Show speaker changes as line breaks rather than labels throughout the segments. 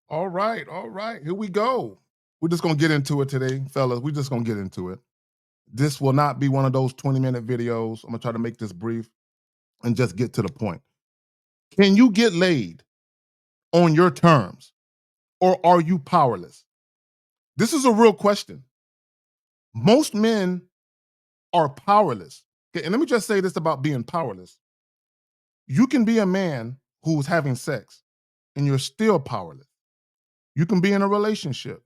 All right. Here we go. We're just gonna get into it today, fellas. We're just gonna get into it. This will not be one of those 20-minute videos. I'm gonna try to make this brief and just get to the point. Can you get laid on your terms, or are you powerless? This is a real question. Most men are powerless. Okay, and let me just say this about being powerless. You can be a man who's having sex and you're still powerless. You can be in a relationship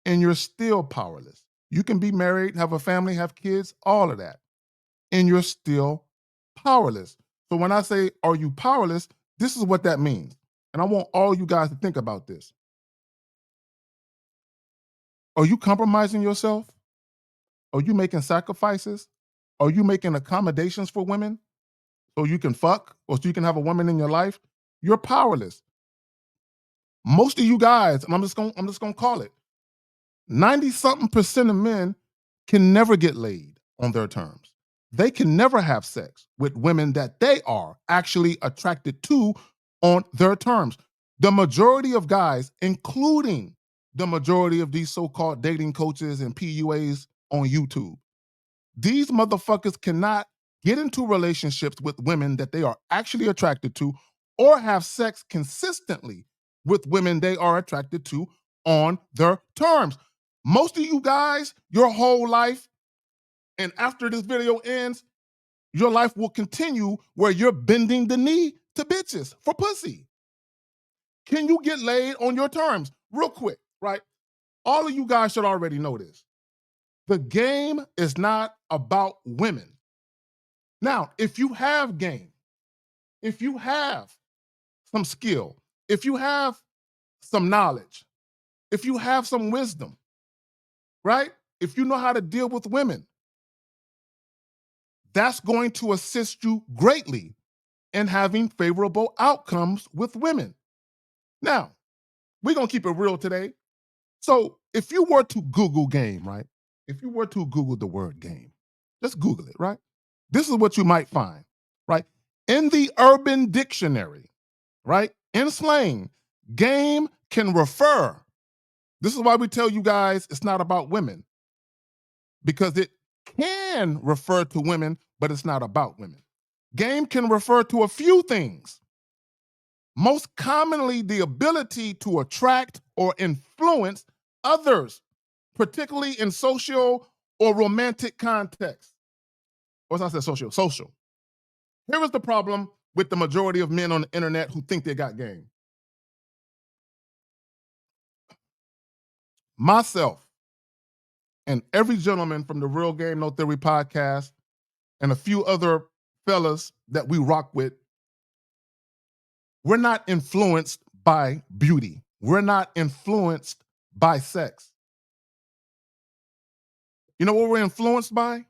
and you're still powerless. You can be married, have a family, have kids, all of that, and you're still powerless. So when I say, are you powerless? This is what that means. And I want all you guys to think about this. Are you compromising yourself? Are you making sacrifices? Are you making accommodations for women so you can fuck or so you can have a woman in your life? You're powerless. Most of you guys, and I'm just gonna call it, 90-something% of men can never get laid on their terms. They can never have sex with women that they are actually attracted to on their terms. The majority of guys, including the majority of these so-called dating coaches and PUAs on YouTube, these motherfuckers cannot get into relationships with women that they are actually attracted to or have sex consistently with women they are attracted to on their terms. Most of you guys, your whole life, and after this video ends, your life will continue where you're bending the knee to bitches for pussy. Can you get laid on your terms? Real quick, right? All of you guys should already know this. The game is not about women. Now, if you have game, if you have some skill, if you have some knowledge, if you have some wisdom, right? If you know how to deal with women, that's going to assist you greatly in having favorable outcomes with women. Now, we're going to keep it real today. So if you were to Google game, right? If you were to Google the word game, just Google it, right? This is what you might find, right? In the Urban Dictionary, right? In slang, game can refer. This is why we tell you guys it's not about women, because it can refer to women, but it's not about women. Game can refer to a few things. Most commonly, the ability to attract or influence others, particularly in social or romantic contexts. What's I said social? Social. Here is the problem with the majority of men on the internet who think they got game. Myself and every gentleman from the Real Game No Theory podcast and a few other fellas that we rock with, we're not influenced by beauty. We're not influenced by sex. You know what we're influenced by?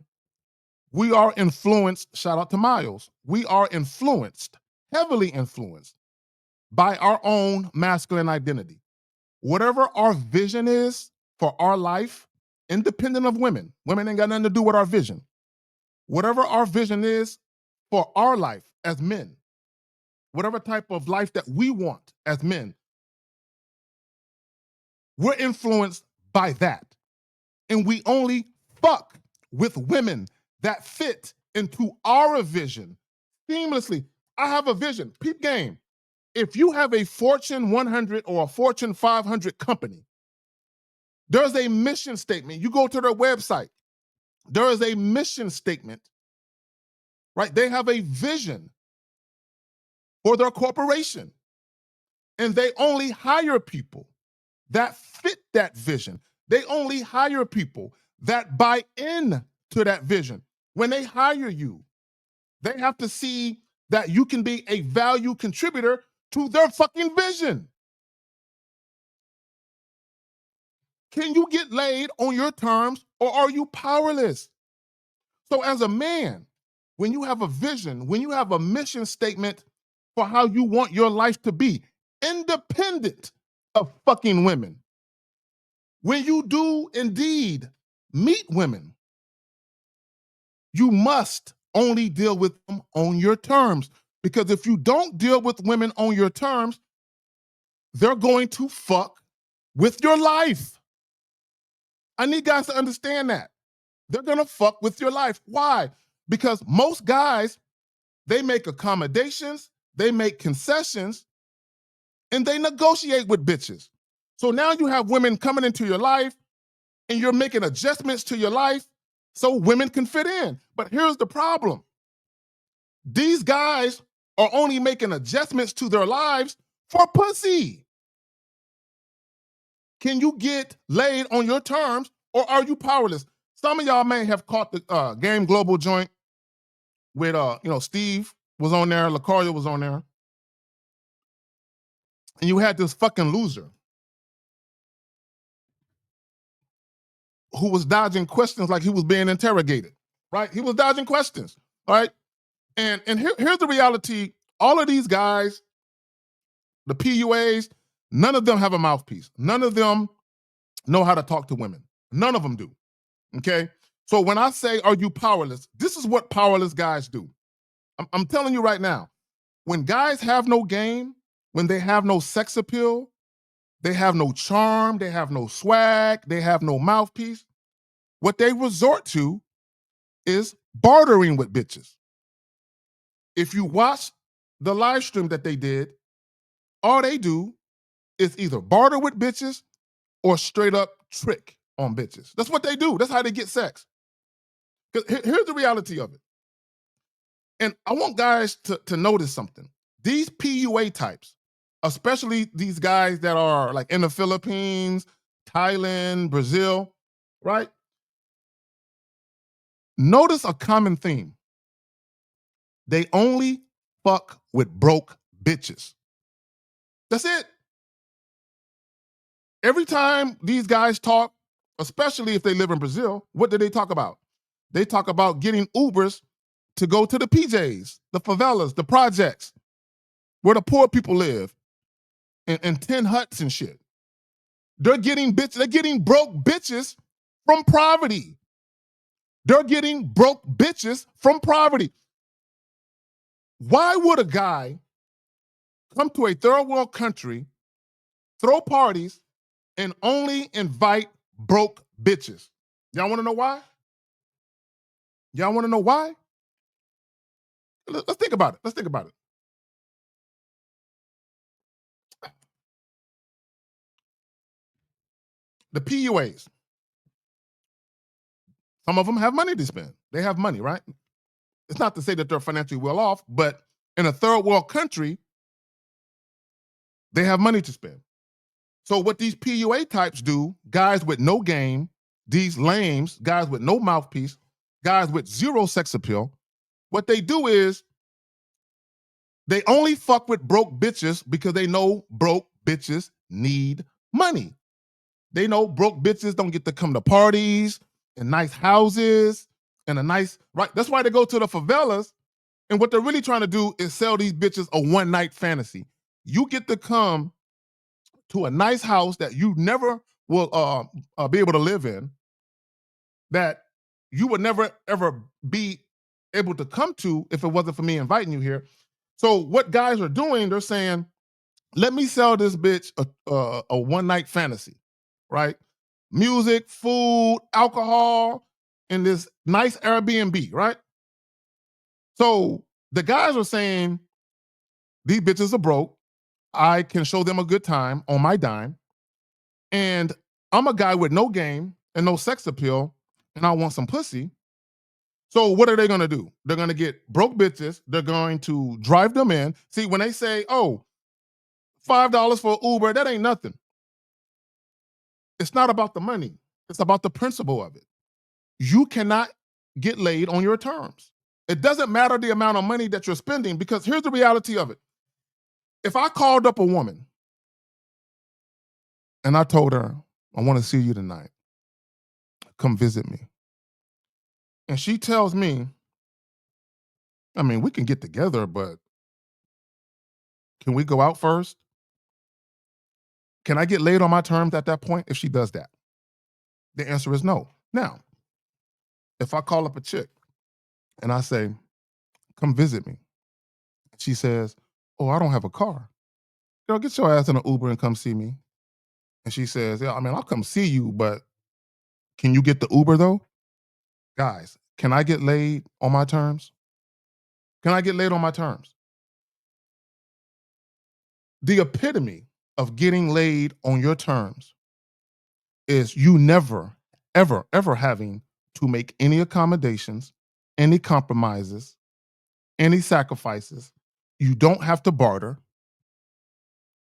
We are influenced, shout out to Miles, we are influenced, heavily influenced by our own masculine identity. Whatever our vision is for our life, independent of women, women ain't got nothing to do with our vision. Whatever our vision is for our life as men, whatever type of life that we want as men, we're influenced by that. And we only fuck with women that fit into our vision seamlessly. I have a vision. Peep game. If you have a Fortune 100 or a Fortune 500 company, there's a mission statement. You go to their website, there is a mission statement, right? They have a vision for their corporation. And they only hire people that fit that vision. They only hire people that buy in to that vision. When they hire you, they have to see that you can be a value contributor to their fucking vision. Can you get laid on your terms, or are you powerless? So as a man, when you have a vision, when you have a mission statement for how you want your life to be, independent of fucking women, when you do indeed meet women, you must only deal with them on your terms. Because if you don't deal with women on your terms, they're going to fuck with your life. I need guys to understand that. They're gonna fuck with your life. Why? Because most guys, they make accommodations, they make concessions, and they negotiate with bitches. So now you have women coming into your life and you're making adjustments to your life so women can fit in. But here's the problem. These guys are only making adjustments to their lives for pussy. Can you get laid on your terms or are you powerless? Some of y'all may have caught the Game Global joint with Steve was on there, LaCaria was on there, and you had this fucking loser who was dodging questions like he was being interrogated, right? He was dodging questions, right? And here's the reality: all of these guys, the PUAs, none of them have a mouthpiece. None of them know how to talk to women. None of them do. Okay. So when I say, "Are you powerless?" This is what powerless guys do. I'm telling you right now. When guys have no game, when they have no sex appeal, they have no charm, they have no swag, they have no mouthpiece, what they resort to is bartering with bitches. If you watch the live stream that they did, all they do is either barter with bitches or straight up trick on bitches. That's what they do. That's how they get sex. Here's the reality of it. And I want guys to notice something. These PUA types, especially these guys that are like in the Philippines, Thailand, Brazil, right? Notice a common theme. They only fuck with broke bitches. That's it. Every time these guys talk, especially if they live in Brazil, what do they talk about? They talk about getting Ubers to go to the PJs, the favelas, the projects, where the poor people live, and 10 huts and shit. They're getting broke bitches from poverty. They're getting broke bitches from poverty. Why would a guy come to a third world country, throw parties, and only invite broke bitches? Y'all want to know why? Y'all want to know why? Let's think about it. Let's think about it. The PUAs, some of them have money to spend. They have money, right? It's not to say that they're financially well off, but in a third world country, they have money to spend. So what these PUA types do, guys with no game, these lames, guys with no mouthpiece, guys with zero sex appeal, what they do is they only fuck with broke bitches because they know broke bitches need money. They know broke bitches don't get to come to parties and nice houses and a nice, right? That's why they go to the favelas. And what they're really trying to do is sell these bitches a one night fantasy. You get to come to a nice house that you never will be able to live in, that you would never ever be able to come to if it wasn't for me inviting you here. So what guys are doing, they're saying, let me sell this bitch a one night fantasy, right? Music, food, alcohol, in this nice Airbnb, right? So the guys are saying, these bitches are broke. I can show them a good time on my dime. And I'm a guy with no game and no sex appeal, and I want some pussy. So what are they gonna do? They're gonna get broke bitches. They're going to drive them in. See, when they say, oh, $5 for Uber, that ain't nothing. It's not about the money. It's about the principle of it. You cannot get laid on your terms. It doesn't matter the amount of money that you're spending, because here's the reality of it. If I called up a woman and I told her, I want to see you tonight, come visit me. And she tells me, I mean, we can get together, but can we go out first? Can I get laid on my terms at that point if she does that? The answer is no. Now, if I call up a chick and I say, come visit me, she says, oh, I don't have a car. girl, get your ass in an Uber and come see me. And she says, yeah, I mean, I'll come see you, but can you get the Uber though? Guys, can I get laid on my terms? Can I get laid on my terms? The epitome of getting laid on your terms is you never, ever, ever having to make any accommodations, any compromises, any sacrifices. You don't have to barter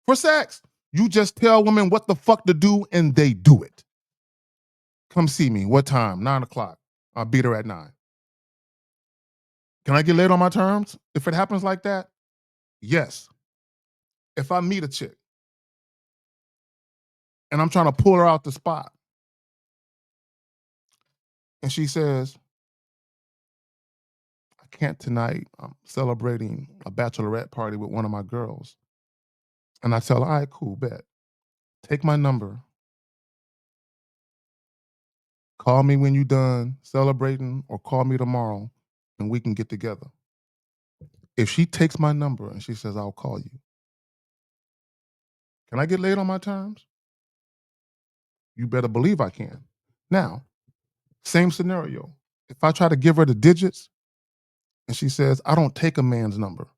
for sex. You just tell women what the fuck to do and they do it. Come see me. What time? 9 o'clock. I'll beat her at 9. Can I get laid on my terms if it happens like that? Yes. If I meet a chick and I'm trying to pull her out the spot and she says, I can't tonight. I'm celebrating a bachelorette party with one of my girls. And I tell her, all right, cool, bet. Take my number. Call me when you're done celebrating or call me tomorrow and we can get together. If she takes my number and she says, I'll call you, can I get laid on my terms? You better believe I can. Now, same scenario. If I try to give her the digits and she says, I don't take a man's number,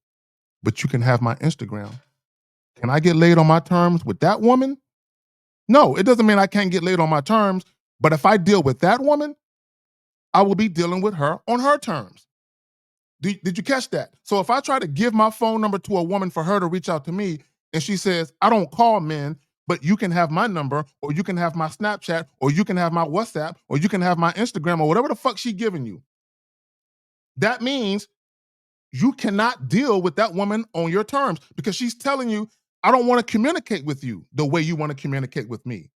but you can have my Instagram, can I get laid on my terms with that woman? No, it doesn't mean I can't get laid on my terms, but if I deal with that woman, I will be dealing with her on her terms. Did you catch that? So if I try to give my phone number to a woman for her to reach out to me and she says, I don't call men, but you can have my number or you can have my Snapchat or you can have my WhatsApp or you can have my Instagram or whatever the fuck she giving you. That means you cannot deal with that woman on your terms because she's telling you, I don't want to communicate with you the way you want to communicate with me.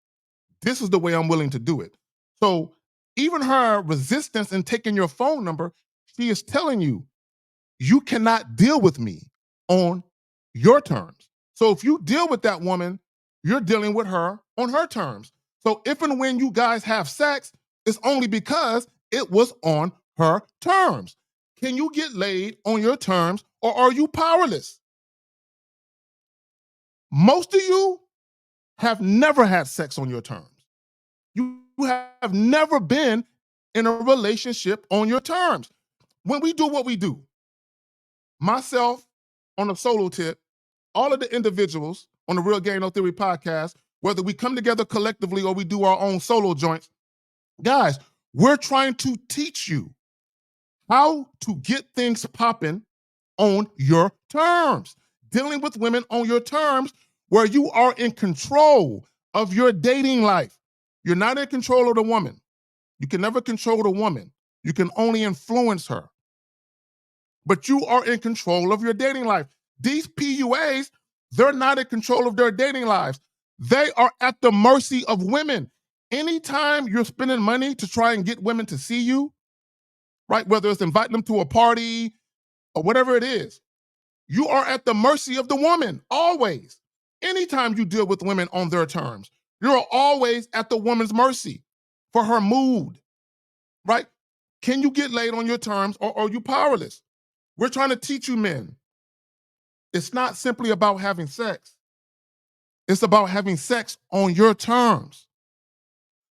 This is the way I'm willing to do it. So even her resistance in taking your phone number, she is telling you, you cannot deal with me on your terms. So if you deal with that woman, you're dealing with her on her terms. So if and when you guys have sex, it's only because it was on her terms. Can you get laid on your terms or are you powerless? Most of you have never had sex on your terms. You have never been in a relationship on your terms. When we do what we do, myself on a solo tip, all of the individuals on the Real Game No Theory podcast, whether we come together collectively or we do our own solo joints, guys, we're trying to teach you how to get things popping on your terms. Dealing with women on your terms where you are in control of your dating life. You're not in control of the woman. You can never control the woman. You can only influence her. But you are in control of your dating life. These PUAs, they're not in control of their dating lives. They are at the mercy of women. Anytime you're spending money to try and get women to see you, right, whether it's inviting them to a party or whatever it is, you are at the mercy of the woman, always. Anytime you deal with women on their terms, you're always at the woman's mercy for her mood, right? Can you get laid on your terms or are you powerless? We're trying to teach you men. It's not simply about having sex. It's about having sex on your terms.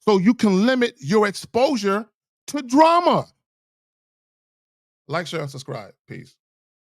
So you can limit your exposure to drama. Like, share, and subscribe. Peace.